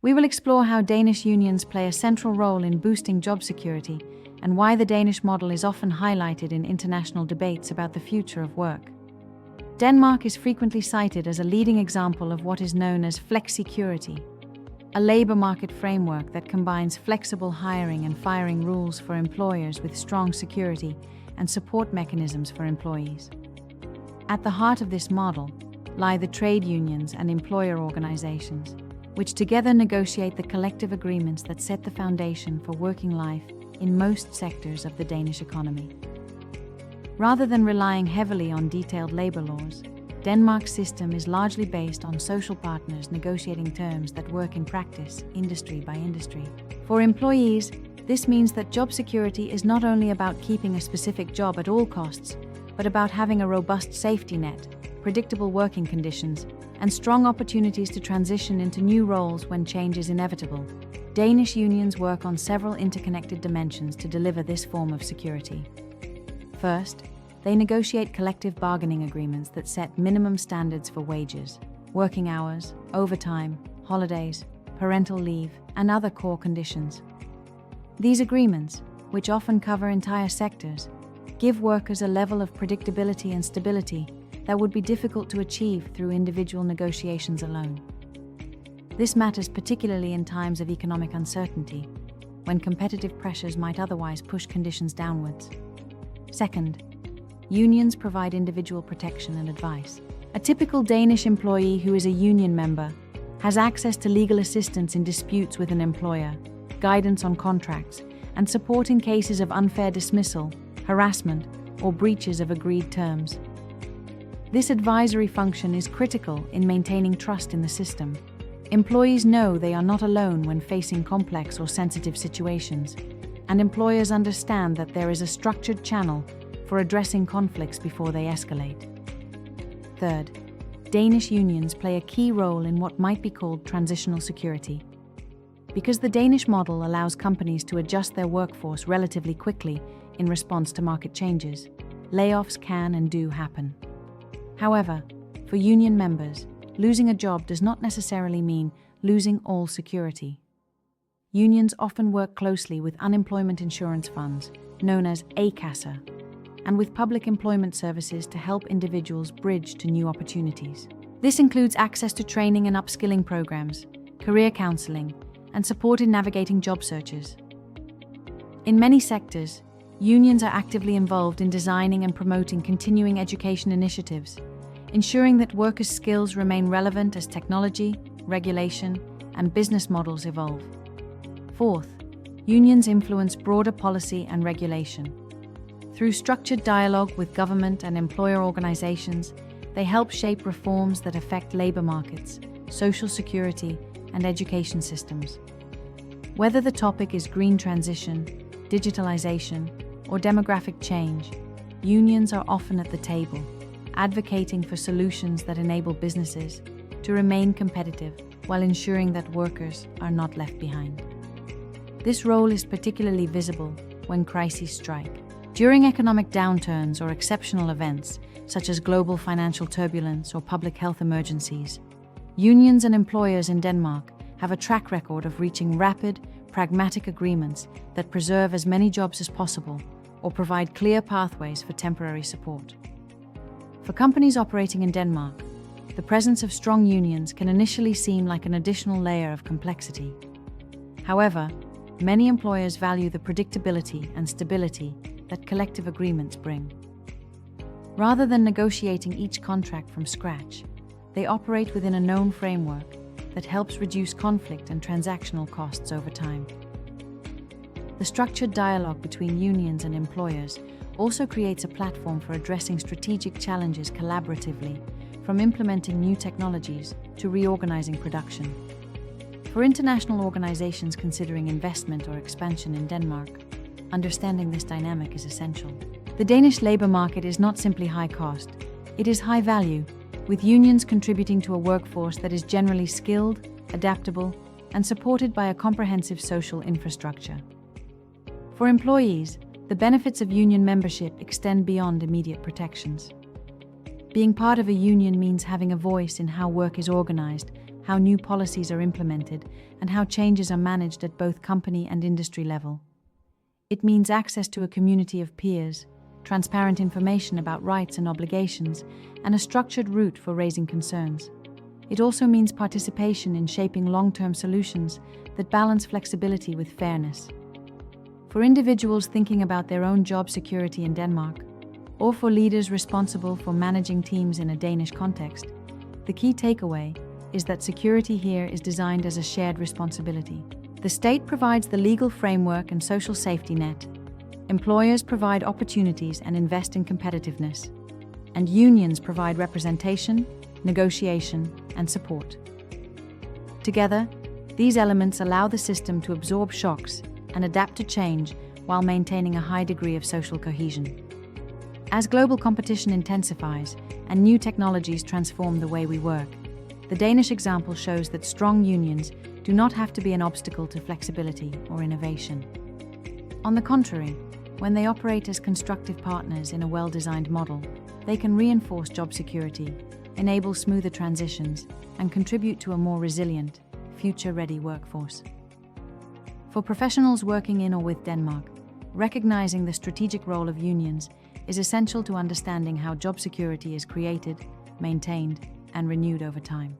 We will explore how Danish unions play a central role in boosting job security and why the Danish model is often highlighted in international debates about the future of work. Denmark is frequently cited as a leading example of what is known as flexicurity, a labor market framework that combines flexible hiring and firing rules for employers with strong security and support mechanisms for employees. At the heart of this model lie the trade unions and employer organizations, which together negotiate the collective agreements that set the foundation for working life in most sectors of the Danish economy. Rather than relying heavily on detailed labor laws, Denmark's system is largely based on social partners negotiating terms that work in practice, industry by industry. For employees, this means that job security is not only about keeping a specific job at all costs, but about having a robust safety net, predictable working conditions, and strong opportunities to transition into new roles when change is inevitable. Danish unions work on several interconnected dimensions to deliver this form of security. First, they negotiate collective bargaining agreements that set minimum standards for wages, working hours, overtime, holidays, parental leave, and other core conditions. These agreements, which often cover entire sectors, give workers a level of predictability and stability that would be difficult to achieve through individual negotiations alone. This matters particularly in times of economic uncertainty, when competitive pressures might otherwise push conditions downwards. Second, unions provide individual protection and advice. A typical Danish employee who is a union member has access to legal assistance in disputes with an employer, guidance on contracts, and support in cases of unfair dismissal, harassment, or breaches of agreed terms. This advisory function is critical in maintaining trust in the system. Employees know they are not alone when facing complex or sensitive situations, and employers understand that there is a structured channel for addressing conflicts before they escalate. Third, Danish unions play a key role in what might be called transitional security. Because the Danish model allows companies to adjust their workforce relatively quickly in response to market changes, layoffs can and do happen. However, for union members, losing a job does not necessarily mean losing all security. Unions often work closely with unemployment insurance funds, known as A-Kasse, and with public employment services to help individuals bridge to new opportunities. This includes access to training and upskilling programs, career counseling, and support in navigating job searches. In many sectors, unions are actively involved in designing and promoting continuing education initiatives, ensuring that workers' skills remain relevant as technology, regulation, and business models evolve. Fourth, unions influence broader policy and regulation. Through structured dialogue with government and employer organizations, they help shape reforms that affect labor markets, social security, and education systems. Whether the topic is green transition, digitalization, or demographic change, unions are often at the table, advocating for solutions that enable businesses to remain competitive while ensuring that workers are not left behind. This role is particularly visible when crises strike. During economic downturns or exceptional events, such as global financial turbulence or public health emergencies, unions and employers in Denmark have a track record of reaching rapid, pragmatic agreements that preserve as many jobs as possible or provide clear pathways for temporary support. For companies operating in Denmark, the presence of strong unions can initially seem like an additional layer of complexity. However, many employers value the predictability and stability that collective agreements bring. Rather than negotiating each contract from scratch, they operate within a known framework that helps reduce conflict and transactional costs over time. The structured dialogue between unions and employers also creates a platform for addressing strategic challenges collaboratively, from implementing new technologies to reorganizing production. For international organizations considering investment or expansion in Denmark, understanding this dynamic is essential. The Danish labor market is not simply high cost, it is high value, with unions contributing to a workforce that is generally skilled, adaptable, and supported by a comprehensive social infrastructure. For employees, the benefits of union membership extend beyond immediate protections. Being part of a union means having a voice in how work is organized, how new policies are implemented, and how changes are managed at both company and industry level. It means access to a community of peers, transparent information about rights and obligations, and a structured route for raising concerns. It also means participation in shaping long-term solutions that balance flexibility with fairness. For individuals thinking about their own job security in Denmark, or for leaders responsible for managing teams in a Danish context, the key takeaway is that security here is designed as a shared responsibility. The state provides the legal framework and social safety net. Employers provide opportunities and invest in competitiveness. And unions provide representation, negotiation, and support. Together, these elements allow the system to absorb shocks and adapt to change while maintaining a high degree of social cohesion. As global competition intensifies and new technologies transform the way we work, the Danish example shows that strong unions do not have to be an obstacle to flexibility or innovation. On the contrary, when they operate as constructive partners in a well-designed model, they can reinforce job security, enable smoother transitions, and contribute to a more resilient, future-ready workforce. For professionals working in or with Denmark, recognizing the strategic role of unions is essential to understanding how job security is created, maintained, and renewed over time.